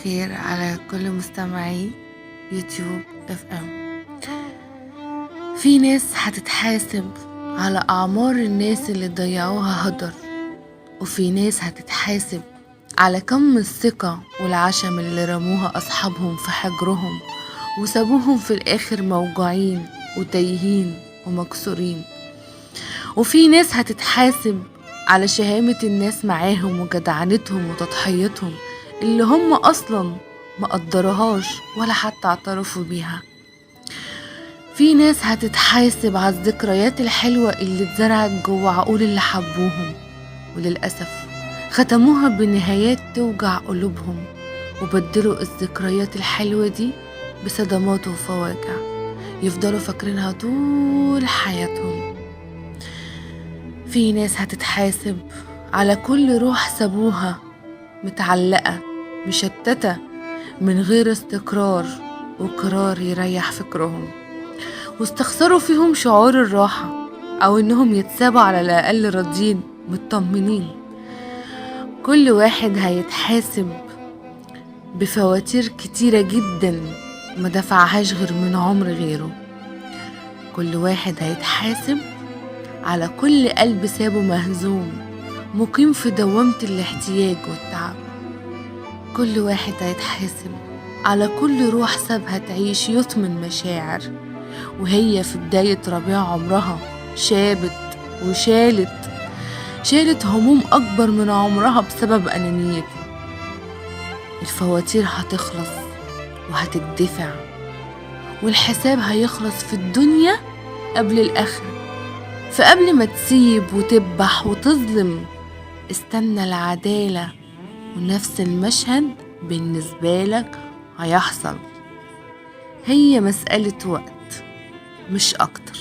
الخير على كل مستمعي يوتيوب اف ام. في ناس هتتحاسب على أعمار الناس اللي ضيعوها هدر، وفي ناس هتتحاسب على كم الثقة والعشم اللي رموها أصحابهم في حجرهم وسابوهم في الآخر موجوعين وتايهين ومكسورين. وفي ناس هتتحاسب على شهامة الناس معاهم وجدعنتهم وتضحيتهم اللي هم أصلا مقدرهاش ولا حتى اعترفوا بيها. في ناس هتتحاسب على الذكريات الحلوة اللي اتزرعت جوه عقول اللي حبوهم، وللأسف ختموها بنهايات توجع قلوبهم وبدلوا الذكريات الحلوة دي بصدمات وفواجع يفضلوا فاكرينها طول حياتهم. في ناس هتتحاسب على كل روح سابوها متعلقة مشتتة من غير استقرار وقرار يريح فكرهم، واستخسروا فيهم شعور الراحة أو إنهم يتسابوا على الأقل راضيين مطمنين. كل واحد هيتحاسب بفواتير كتيرة جدا ما دفعهاش غير من عمر غيره. كل واحد هيتحاسب على كل قلب سابه مهزوم مقيم في دوامة الاحتياج والتعب. كل واحد هيتحاسب على كل روح سابها تعيش يطمن مشاعر وهي في بداية ربيع عمرها شابت وشالت هموم أكبر من عمرها بسبب أنانيتها. الفواتير هتخلص وهتدفع، والحساب هيخلص في الدنيا قبل الآخرة. فقبل ما تسيب وتذبح وتظلم استنى العدالة، ونفس المشهد بالنسبة لك هيحصل. هي مسألة وقت مش أكتر.